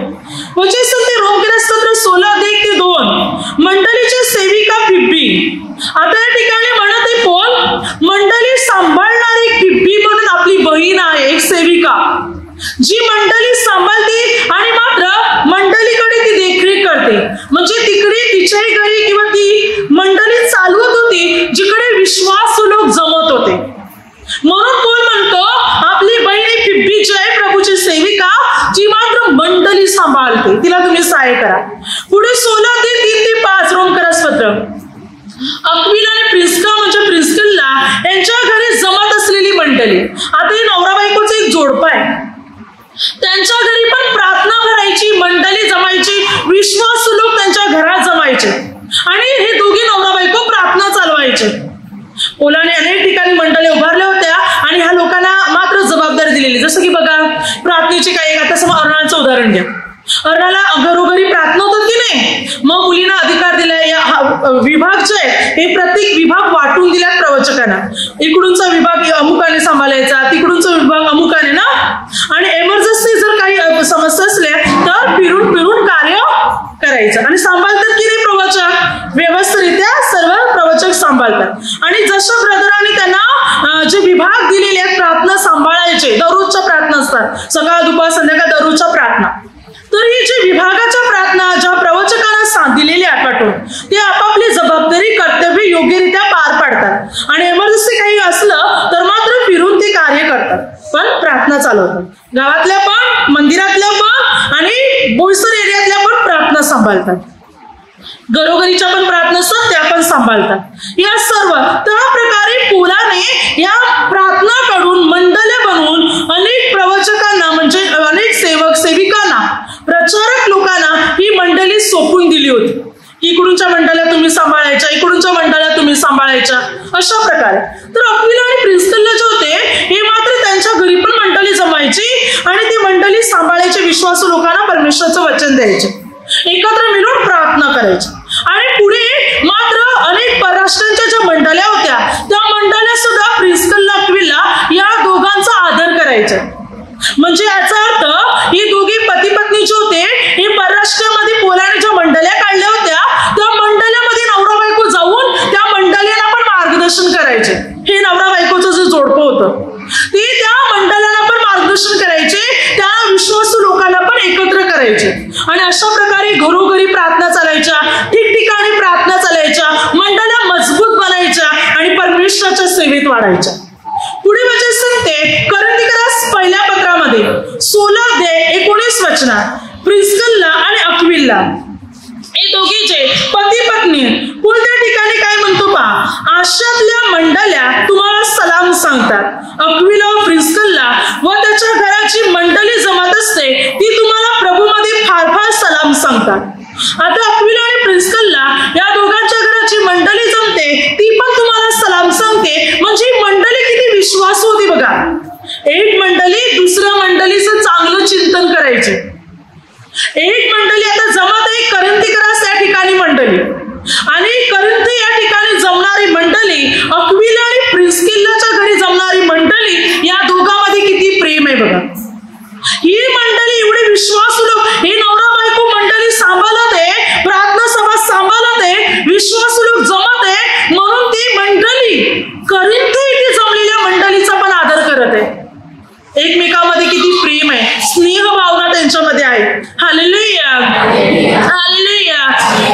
वचन सांगते रोमकरास्तोत्र 16:1-2 मंडळीची सेविका फिब्बी. आता या ठिकाणी म्हणत आहे पौल, मंडळी सांभाळणारी फिब्बी म्हणून आपली बहीण आहे, एक सेविका जी मंडळी सांभाळते आणि मात्र मंडळीकडे ती देखरेख करते. म्हणजे तिकडे तिच्याही घरी किंवा ती मंडळी चालवत होती जिकडे विश्वासू लोक जमत होते. म्हणून पौल म्हणतो आपली बहीण फिब्बी जी आहे प्रभूची सेविका, जी मात्र मंडळी सांभाळते, तिला तुम्ही सहाय्य करा. पुढे 16:3-5 रोमकरास्तोत्र. अक्विला आणि प्रिस्का म्हणजे प्रिस्किल्ला यांच्या घरी जमत असलेली मंडळी. आता हे नवरा बायकोचं एक जोडपं आहे, त्यांच्या घरी पण प्रार्थना भरायची, मंडळी जमायची, विश्वासू लोक त्यांच्या घरात जमायचे आणि हे दोघी नवरा बायको प्रार्थना चालवायचे. पौलाने अनेक ठिकाणी मंडळी उभारल्या होत्या आणि ह्या लोकांना मात्र जबाबदारी दिलेली. जसं की बघा, प्रार्थनेची काही, आता समजा अर्णाचं उदाहरण घ्या. अर्णाला घरोघरी प्रार्थना होतात की नाही, मग मुलींना अधिकार दिलाय. विभाग जे आहे हे प्रत्येक विभाग वाटून दिल्यात प्रवचकांना. इकडूनचा विभाग अमुकाने सांभाळायचा, तिकडूनचा विभाग अमुकाने ना. आणि एमर्जन्सी जर काही समस्या असल्या तर फिरून फिरून कार्य करायचं. आणि सांभाळतात की नाही प्रवचक, व्यवस्थितरित्या सर्व प्रवचक सांभाळतात. आणि जशा ब्रदरांनी त्यांना जे विभाग दिलेले आहेत प्रार्थना सांभाळायचे, दररोजच्या प्रार्थना असतात, सकाळ दुपार संध्याकाळ दररोजच्या प्रार्थना. तर ही जी विभागाच्या प्रार्थना ज्या प्रवचकांना दिलेल्या आहेत वाटून, ते आपापली जबाबदारी कर्तव्य योग्यरित्या पार पाडतात. आणि एमर्जन्सी काही असलं तर मात्र फिरून ते कार्य करतात, पण प्रार्थना चालवतात. गावातल्या पण, मंदिरातल्या पण आणि बोईसर एरियातल्या पण प्रार्थना सांभाळतात. घरोघरीच्या पण प्रार्थना असतात त्या पण सांभाळतात. या सर्व त्या प्रकारे पौलाने या प्रार्थनाकडून मंडळी बनवून अनेक प्रवचकांना म्हणजे अनेक सेवक सेविकांना, प्रचारक लोकांना ही मंडळी सोपून दिली होती. इकडूनच्या मंडळ्या तुम्ही सांभाळायच्या, इकडूनच्या मंडळ्या तुम्ही सांभाळायच्या, अशा प्रकारे. तर अक्विला आणि प्रिस्किल्ला जे होते हे मात्र त्यांच्या घरी पण मंडळी जमायची आणि ती मंडळी सांभाळायची, विश्वासू लोकांना परमेश्वराचं वचन द्यायचे, एकत्र मिळून प्रार्थना करायची. आणि पुढे मात्र अनेक परराष्ट्रांच्या ज्या मंडळ्या होत्या त्या मंडळ्या सुद्धा प्रिस्किल्ला अक्विला या दोघांचा आदर करायच्या. म्हणजे याचा अर्थ ही दोघी पती पत्नी जे होते हे परराष्ट्रामध्ये पोलाने ज्या मंडळ्या काढल्या होत्या त्या मंडळ्यामध्ये नवरा बायको जाऊन त्या मंडळींना पण मार्गदर्शन करायचे. हे नवरा बायकोचं जे जोडपं होतं ते त्या मंडळाला पण मार्गदर्शन करायचे, त्या विश्वासू लोकांना पण एकत्र करायचे. आणि अशा प्रकारे घरोघरी प्रार्थना चालायच्या, ठिकठिकाणी प्रार्थना चालायच्या, मंडळा मजबूत बनायच्या आणि परमेश्वराच्या सेवेत वाढायच्या. पुढे वचन सांगते कोरिंथीकरास पहिल्या पत्रामध्ये 16:19 प्रिस्किल्ला आणि अक्विला हे दोघीचे पती पत्नी कोणत्या ठिकाणी काय म्हणतो पहा, आशातल्या मंडळ्या तुम्हाला सलाम सांगतात. अक्विला व प्रिस्किल्ला व त्याच्या घराची मंडळी जमत असते ती तुम्हाला प्रभूमध्ये फार फार सलाम सांगतात. आता अक्विला आणि प्रिस्किल्ला या दोघांच्या घराची मंडळी जमते ती पण तुम्हाला सलाम सांगते. म्हणजे मंडळी किती विश्वास होती बघा. एक मंडळी दुसऱ्या मंडळीचं चांगलं चिंतन करायचे. एक मंडळी आता जमत आहे कोरिंथीकरास या ठिकाणी मंडळी आणि कोरिंथी या ठिकाणी जमणारी मंडळी, अक्विला आणि प्रिस्किल्लाच्या घरी जमणारी मंडळी, या दोघांमध्ये किती प्रेम आहे बघा. ही मंडळी एवढे विश्वासू लोक, हे नवरा बायको मंडळी सांभाळत आहे, प्रार्थना सभा सांभाळत आहे, विश्वासू लोक जमत आहे म्हणून ती मंडळी कोरिंथी इथे जमलेल्या मंडळीचा पण आदर करत आहे. एकमेकांमध्ये किती प्रेम आहे, स्नेह भावना त्यांच्यामध्ये आहे. Hallelujah hallelujah.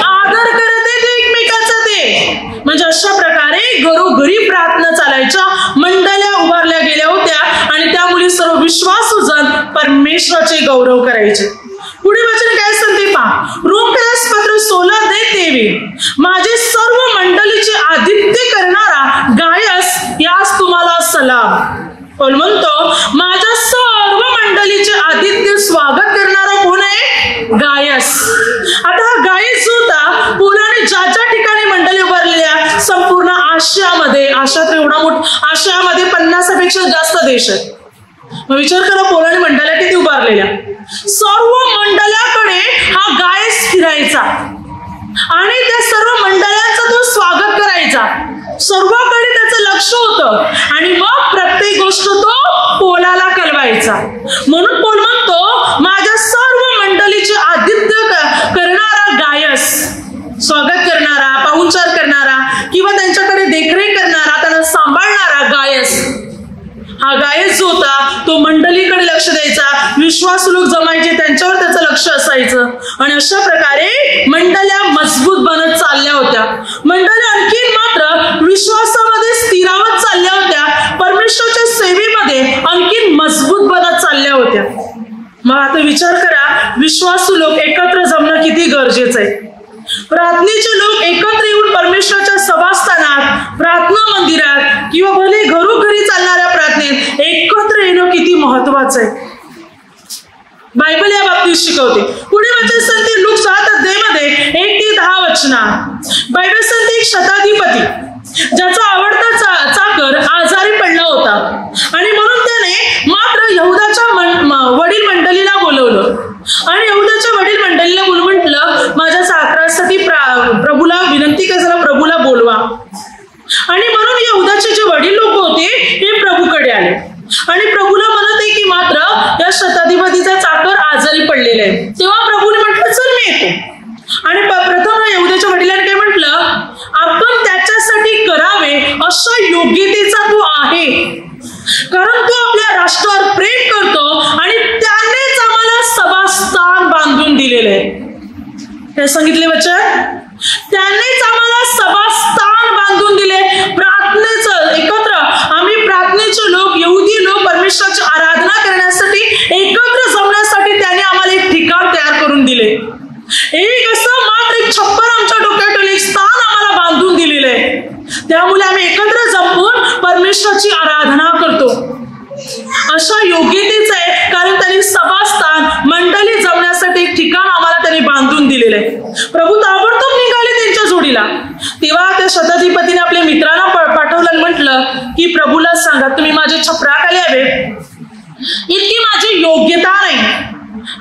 आदर करत आहे ते एकमेकाचा ते. म्हणजे अशा प्रकारे घरोघरी प्रार्थना चालायच्या, मंडळ्या उभारल्या गेल्या होत्या आणि त्यामुळे सर्व विश्वासू जण परमेश्वराचे गौरव करायचे. पुढे वचन काय सांगते पहा, रोमकरास पत्र 16:23 माझे सर्व मंडळीचे आदित्य करणारा गायस यास तुम्हाला सलाम. पण म्हणतो माझ्या सर्व मंडळीचे आदित्य स्वागत करणारा कोण आहे, गायस. आता हा गायस जो होता पोलाने ज्या ज्या ठिकाणी मंडळी उभारलेल्या संपूर्ण आशियामध्ये, आशियात एवढा मोठा, आशियामध्ये 50पेक्षा जास्त देश आहेत. मग विचार करा पोलाने मंडळ्या किती उभारलेल्या. सर्व मंडळाकडे हा गायस फिरायचा आणि त्या सर्व मंडळांचा तो स्वागत करायचा. सर्वांकडे त्याचं लक्ष होतं आणि मग प्रत्येक गोष्ट तो पोलाला कळवायचा. म्हणून पोल म्हणतो माझ्या सर्व मंडळीचे आदित्य करणारा गायस, स्वागत करणारा, पाहुणचार करणारा किंवा त्यांच्याकडे देखरेख करणारा, त्यांना सांभाळणारा गायस. हा गायस जो होता तो मंडळीकडे लक्ष द्यायचा, विश्वासू लोक जमायचे त्यांच्यावर त्याचं लक्ष असायचं आणि अशा प्रकारे मंडळ्या मजबूत बनत चालल्या होत्या. मंडळ्या आणखी मात्र विश्वासामध्ये स्थिरावत चालल्या होत्या, परमेश्वराच्या सेवेमध्ये आणखी मजबूत बनत चालल्या होत्या. मग आता विचार करा, विश्वासू लोक एकत्र जमणं किती गरजेचं आहे. प्रार्थनेचे लोक एकत्र येऊन परमेश्वराच्या सभास्थानात, प्रार्थना मंदिरात किंवा भले घरोघरी चालणाऱ्या प्रार्थनेत एकत्र येणं किती महत्वाचं आहे. बायबल या बाबतीत शिकवते. पुढे वचन सांगते लूक 7:10 1-10 बायबल सांगते एक शताधिपती ज्याचा आवडता चाकर आजारी पडला होता आणि म्हणून त्याने मात्र यहुदाच्या वडील मंडळीला बोलवलं आणि यहुदाच्या वडील मंडळीला बोलून म्हटलं माझ्या चाकरासाठी प्रभूला विनंती करा, प्रभूला बोलवा. आणि म्हणून यहुदाचे जे वडील लोक होते हे प्रभूकडे आले आणि प्रभूला म्हणत आहे की मात्र या शताधिपतीचा चाकर आजारी पडलेला आहे. तेव्हा प्रभूने म्हटलं चल मी येतो. आणि प्रथम यहुदाच्या वडिलांनी काय म्हटलं, आपण त्याच्यासाठी करावे अशा योग्यतेचा तो आहे, कारण तो आपल्या राष्ट्रावर प्रेम करतो आणि त्यानेच आम्हाला सभास्थान बांधून दिलेले आहे. हे सांगितले वचन, त्यांनीच आम्हाला सभास्थान बांधून दिले. प्रार्थनेचं एकत्र आम्ही प्रार्थनेचे लोक, यहुदी लोक परमेश्वराची आराधना करण्यासाठी एकत्र जमण्यासाठी त्यांनी आम्हाला एक ठिकाण तयार करून दिले. एक असं मात्र एक छप्पर आमच्या डोक्यात एक स्थान आम्हाला बांधून दिलेलं आहे. त्यामुळे आम्ही एकत्र जमून परमेश्वराची आराधना करतो. अशा योग्यतेच आहे, कारण त्यांनी सभास्थान मंडळी जमण्यासाठी एक ठिकाण आम्हाला त्यांनी बांधून दिलेलं आहे. प्रभू ताबडतोब निघाले त्यांच्या जोडीला. तेव्हा त्या शताधिपतीने आपल्या मित्रांना पाठवलं आणि म्हटलं की प्रभूला सांगा तुम्ही माझ्या छपराखाली यावे, इतकी माझी योग्यता नाही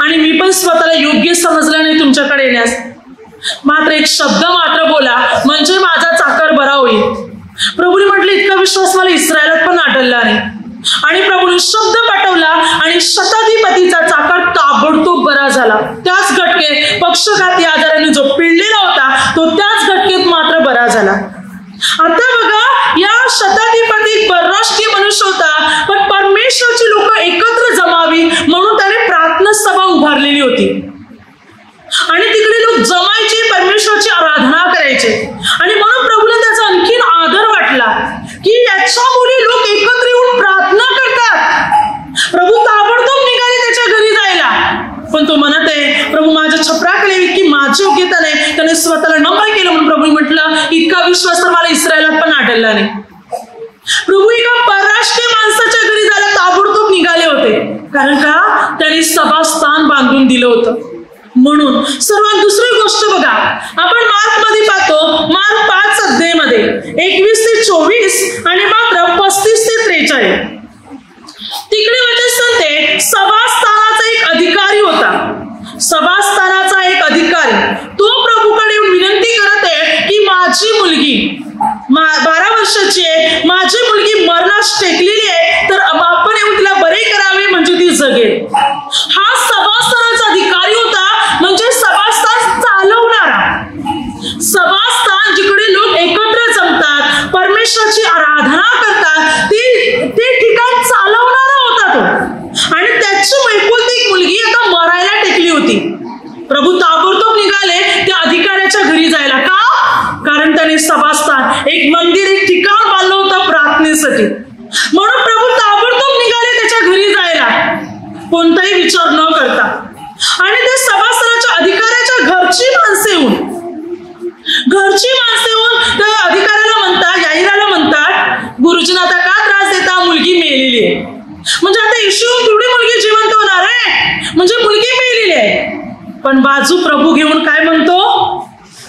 आणि मी पण स्वतःला योग्य समजलं नाही तुमच्याकडे येण्यास. मात्र एक शब्द मात्र बोला म्हणजे माझा चाकर बरा होईल. प्रभूने म्हटलं इतका विश्वास मला इस्रायलात पण आढळला नाही. आणि प्रभूने शब्द पाठवला आणि शताधिपतीचा चाकर ताबडतोब बरा झाला. त्याच घटकेत पक्षघाती आजाराने जो पिळलेला होता तो त्याच घटकेत मात्र बरा झाला. आता बघा, या शताधिपती परराष्ट्रीय मनुष्य होता, पण परमेश्वराची लोक एकत्र जमावी म्हणून त्याने प्रार्थना सभा उभारलेली होती आणि तिकडे लोक जमायचे, परमेश्वराची आराधना करायचे. आणि म्हणून प्रभूला त्याचा आणखीन आदर वाटला की याच्यामुळे लोक एकत्र येऊन प्रार्थना करतात. प्रभू ताबडतोब निघाले त्याच्या घरी जायला, पण तो म्हणत आहे, प्रभू माझ्या छपराखाली इतकी माझी योग्यता नाही. त्याने स्वतःला नम्र केलं म्हणून प्रभू म्हटलं, इतका विश्वास तर मला इस्रायलात पण आढळला नाही. प्रभू एका परराष्ट्रीय माणसाच्या घरी जायला ताबडतोब निघाले होते, कारण का त्याने सभास्थान बांधून दिलं होतं. म्हणून सर्वात दुसरी गोष्ट बघा, आपण मार्क मध्ये पाहतो, मार्क 5 अध्यायामध्ये 21 ते 24 आणि मात्र 35 ते 43 तिकडे वचन सांगते, सभास्थानाचा एक अधिकारी होता. सभास्थानाचा एक अधिकारी तो प्रभूकडे येऊन विनंती करत आहे की माझी मुलगी 12 वर्षाची आहे, माझी मुलगी मरणास टेकलेली आहे, तर आपण येऊन तिला बरे करावे म्हणजे ती जगेल. हा सभास्थानाचा अधिकारी होता, म्हणजे सभास्थान चालवणारा. सभास्थान जिकडे लोक एकत्र जमतात, परमेश्वराची आराधना करतात, ते ठिकाण चालवणारा होता तो. आणि त्याची एकुलती एक मुलगी आता मरायला टेकली होती. प्रभू ताबडतोब निघाले त्या अधिकाऱ्याच्या घरी जायला. का? कारण त्याने सभास्थान, एक मंदिर, एक ठिकाण बांधलं होतं प्रार्थनेसाठी. म्हणून प्रभू ताबडतोब निघाले त्याच्या घरी जायला, कोणताही विचार न करता. आणि ते सभास्थानाच्या अधिकाऱ्याच्या घरची माणसे येऊन त्या अधिकाऱ्याला म्हणतात, याईराला म्हणतात, गुरुजींना आता का त्रास देता, मुलगी मेलेली आहे. म्हणजे आता येशू थोडी मुलगी जिवंत होणार आहे, म्हणजे मुलगी मेलेली आहे. पण बाजू प्रभू घेऊन काय म्हणतो,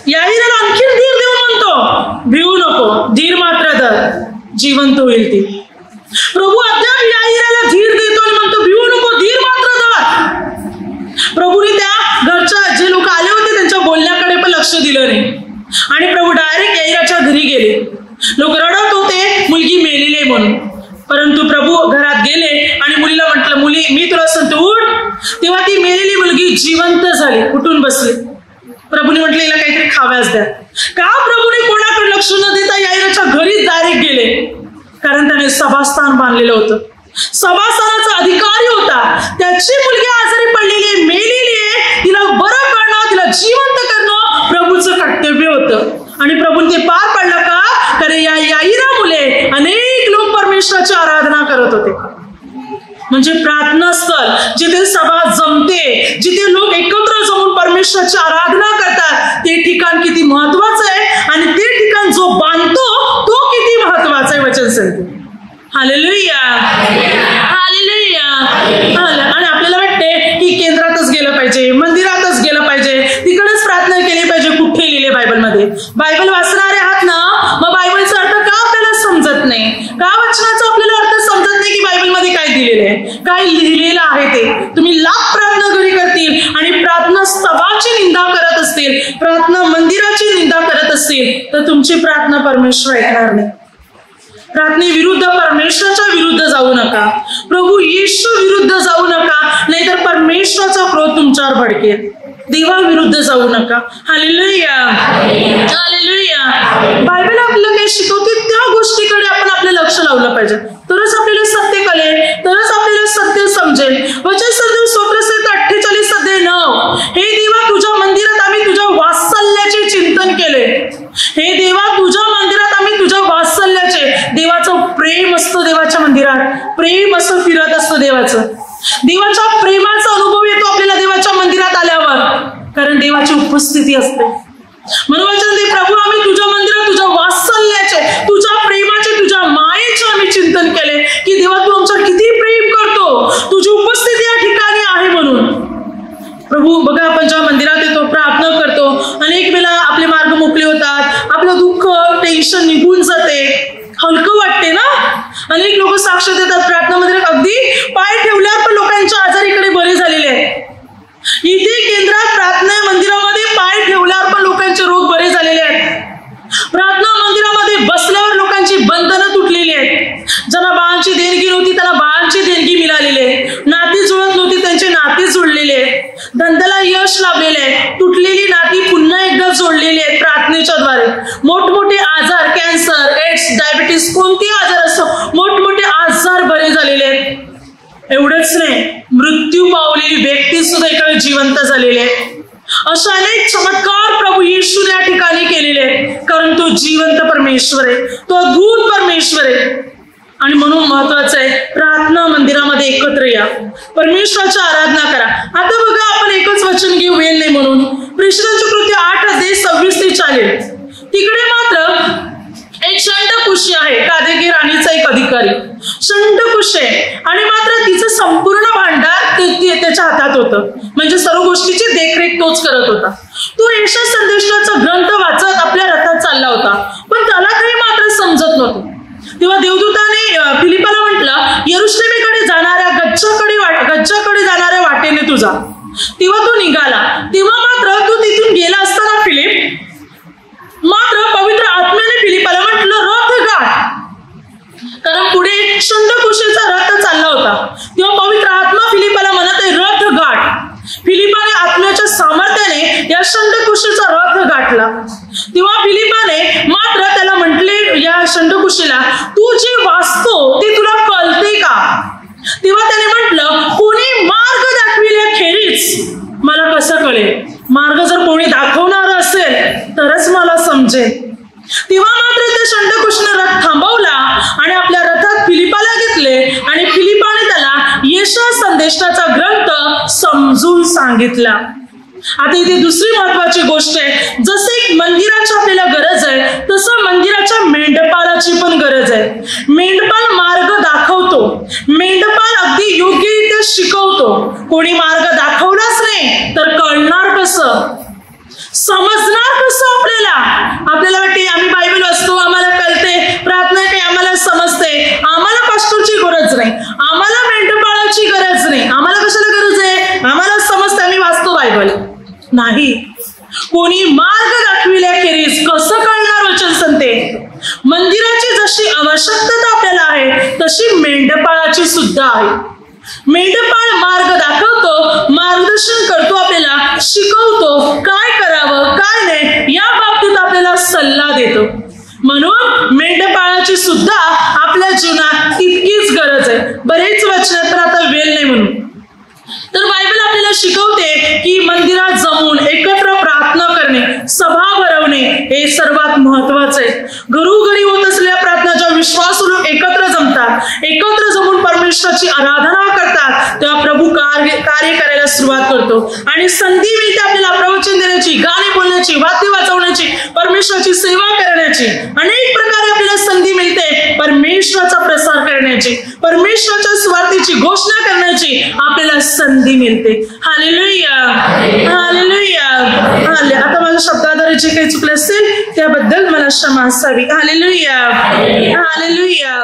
याईराला आणखीन धीर देऊन म्हणतो, भिवू नको, धीर मात्र धर, जिवंत होईल ती. प्रभू अद्याप याईराला धीर देतो आणि म्हणतो, भिवू नको, धीर मात्र धर. प्रभूने त्या घरच्या जे लोक आले होते त्यांच्या बोलण्याकडे पण लक्ष दिलं नाही आणि प्रभू डायरेक्ट याईराच्या घरी गेले. लोक रडत होते मुलगी मेलेली आहे म्हणून, परंतु प्रभू घरात गेले आणि मुलीला म्हटलं, मुली मी तुला सांगतो उठ. तेव्हा ती मेलेली मुलगी जिवंत झाली, उठून बसली. प्रभूने म्हटलं हिला काहीतरी खाव्यास द्या. का प्रभूने कोणाकडे लक्ष न देता याईराच्या घरी डायरेक्ट गेले? कारण त्याने सभास्थान बांधलेलं होतं. सभास्थानाचा अधिकारी होता, त्याची मुलगी आजारी पडलेली, मेलेली आहे, तिला बरं करणं, तिला जिवंत करणं प्रभूचं कर्तव्य होतं. आणि प्रभूने ते पार पडलं का? कारण या याईरा मुले अनेक लोक परमेश्वराची आराधना करत होते. म्हणजे प्रार्थना स्थळ जिथे सभा जमते, जिथे लोक एकत्र जमून परमेश्वराची आराधना करतात, ते ठिकाण किती महत्वाचं आहे आणि ते ठिकाण जो बांधतो तो किती महत्वाचा आहे वचन सांगते. Hallelujah, hallelujah. आणि आपल्याला वाटते की केंद्रातच गेलं पाहिजे, मंदिरातच गेलं पाहिजे, तिकडेच प्रार्थना केली पाहिजे. कुठे लिहिले बायबलमध्ये? बायबल वाचणारे आहात ना, मग बायबलचा अर्थ का आपल्याला समजत नाही? का वचनाचा आपल्याला अर्थ समजत नाही की बायबलमध्ये काय दिलेलं आहे, काय लिहिलेलं आहे ते? तुम्ही लाख प्रार्थना घरी करतील आणि प्रार्थना स्तवाची निंदा करत असतील, प्रार्थना मंदिराची निंदा करत असतील, तर तुमची प्रार्थना परमेश्वर ऐकणार नाही. प्रार्थनेविरुद्ध परमेश्वराच्या विरुद्ध जाऊ नका, प्रभू येशू विरुद्ध जाऊ नका, नाहीतर परमेश्वराचा क्रोध तुमच्यावर भडकेल. देवाविरुद्ध जाऊ नका. Hallelujah, hallelujah. बायबल आपल्याला काही शिकवते त्या गोष्टीकडे आपण आपलं लक्ष लावलं पाहिजे, तरच आपल्याला सत्य कळेल, तरच आपल्याला सत्य समजेल. वचन संदेश स्तोत्रसंहिता 48 अध्याय 9. हे देवा तुझ्या मंदिरात आम्ही तुझ्या वात्सल्याचे चिंतन केले. हे देवा तुझ्या मंदिरात आम्ही तुझ्या वात्सल्याचे, देवाचं प्रेम असतं देवाच्या मंदिरात, प्रेम असं फिरत असतं देवाचं. देवाच्या प्रेमाचा अनुभव येतो आपल्याला देवाच्या मंदिरात आल्यावर, कारण देवाची उपस्थिती असते. म्हणून वचन दे, प्रभू आम्ही तुझ्या मंदिरात तुझ्या वात्सल्याचे, तुझ्या प्रेमाचे, तुझ्या मायेचे आम्ही चिंतन केले की देवा तू आमच्यावर किती प्रेम करतो, तुझी उपस्थिती या ठिकाणी आहे म्हणून. प्रभू बघा, आपण जेव्हा मंदिरात येतो, प्रार्थना करतो, अनेक वेळा आपले मार्ग मोकळे होतात, आपलं दुःख टेन्शन निघून जाते, हलकं वाटते ना. अनेक लोक साक्ष देतात प्रार्थना मंदिरात, अगदी पाय ठेवल्यावर पण लोकांच्या आजारीकडे बरे झालेले आहेत. इथे केंद्रात प्रार्थना मंदिरामध्ये पाय ठेवल्यावर पण लोकांचे रोग बरे झालेले आहेत. प्रार्थना मंदिरामध्ये बसल्यावर लोकांची बंधनं तुटलेली आहेत. ज्यांना बाळांची देणगी नव्हती त्याला निघालेले, नाती जुळत नव्हती त्यांची नाती जुळलेली आहेत, धंद्याला यश लाभलेले आहे, तुटलेली नाती पुन्हा एकदा जोडलेली आहेत प्रार्थनेच्या द्वारे. मोठमोठे आजार, कॅन्सर, एड्स, डायबिटीस, कोणतेही आजार असो, मोठमोठे आजार बरे झालेले आहेत. एवढंच नाही, मृत्यू पावलेली व्यक्ती सुद्धा इकडे जिवंत झालेली आहे. अशा अनेक चमत्कार प्रभू येशूने या ठिकाणी केलेले आहेत, कारण तो जिवंत परमेश्वर आहे, तो अद्भुत परमेश्वर आहे. आणि म्हणून महत्वाचं आहे, प्रार्थना मंदिरामध्ये एकत्र या, परमेश्वराची आराधना करा. आता बघा, आपण एकच वचन घेऊ, वेळ नाही म्हणून. प्रेषितांची कृती 8:26-40. तिकडे मात्र एक शंडकुशी आहे, कादेगी राणीचा एक अधिकारी शंडकुश आहे, आणि मात्र तिचं संपूर्ण भांडार त्याच्या हातात होतं, म्हणजे सर्व गोष्टीची देखरेख तोच करत होता. तो यशा संदेशाचा ग्रंथ वाचत आपल्या रथात चालला होता, पण त्याला काही मात्र समजत नव्हतं. तेव्हा देवदूताने फिलिपाला म्हटलं, यरुशलेमेकडे जाणाऱ्या गच्च्याकडे जाणाऱ्या वाटेने तू जा. तेव्हा तो निघाला. तेव्हा मात्र तो तिथून गेला असताना फिलिप मात्र पवित्र आत्म्याने फिलिपाला म्हटलं, रथ गाठ, कारण पुढे शंडकुशीचा रथ चालला होता. तेव्हा पवित्र आत्मा फिलिपाला म्हणत आहे, रथ गाठ. फिलिपाने आत्म्याच्या सामर्थ्याने या शंडकुशीचा रथ गाठला. तेव्हा फिलिपाने मात्र त्याला म्हटले, या शंडकुशीला, तू जे वाचतो ते तुला कळते का? तेव्हा त्याने म्हटलं, कोणी मार्ग दाखविल्याखेरीज मला कसं कळेल? मार्ग जर कोणी दाखवणार असेल तरच मला समजेल. तेव्हा मात्र त्या शंडकुशीने रथ थांबवला आणि आपल्या रथात फिलिपाला घेतले, आणि फिलिपाने त्याला यशा संदेशाचा ग्रंथ समजून सांगितला. आता इथे दुसरी महत्वाची गोष्ट आहे, जसे मंदिराची आपल्याला गरज आहे तसं मंदिराच्या मेंढपालाची पण गरज आहे. मेंढपाल मार्ग दाखवतो, मेंढपाल अगदी योग्यरित्या शिकवतो. कोणी मार्ग दाखवलाच नाही तर कळणार कसं, समजणार कसं? आपल्याला वाटते आम्ही बायबल वाचतो, आम्हाला कळते, प्रार्थना काही आम्हाला समजते, आम्हाला पास्टरची गरज नाही, आम्हाला मेंढपाळाची गरज नाही. आम्हाला कशाला गरज आहे? आम्हाला समजते, आम्ही वाचतो बायबल. नाही, कोणी मार्ग दाखविल्याखेरीज कसं कळणार वचन सांगते. मंदिराची जशी आवश्यकता आपल्याला आहे तशी मेंढपाळाची सुद्धा आहे. मेंढपाळ मार्ग दाखवतो, मार्गदर्शन करतो, आपल्याला शिकवतो, काय करावं काय नाही या बाबतीत आपल्याला सल्ला देतो. म्हणून मेंढपाळाची सुद्धा आपल्या जीवनात तितकीच गरज आहे. बरेच वचन, तर आता वेळ नाही म्हणून. तर बायबल आपल्याला शिकवते की मंदिरात जमून एकत्र प्रार्थना करणे, सभा भरवणे हे सर्वात महत्वाचं आहे. घरोघरी होत असलेल्या प्रार्थना ज्या विश्वासू लोक एकत्र जमतात, एकत्र जमून परमेश्वराची आराधना करतात, तेव्हा प्रभू कार्य करायला सुरुवात करतो. आणि संधी मिळते आपल्याला प्रवचन देण्याची, गाणे बोलण्याची, वाद्य वाजवण्याची, परमेश्वराची सेवा करण्याची. अनेक प्रकारे आपल्याला संधी मिळते परमेश्वराचा प्रसार करण्याची, परमेश्वराच्या स्वार्थीची घोषणा करण्याची आपल्याला संधी मिळते. Hallelujah, hallelujah, hallelujah. आता माझ्या शब्दाद्वारे जे काही चुकले असेल त्याबद्दल मला क्षमा असावी. Hallelujah, hallelujah.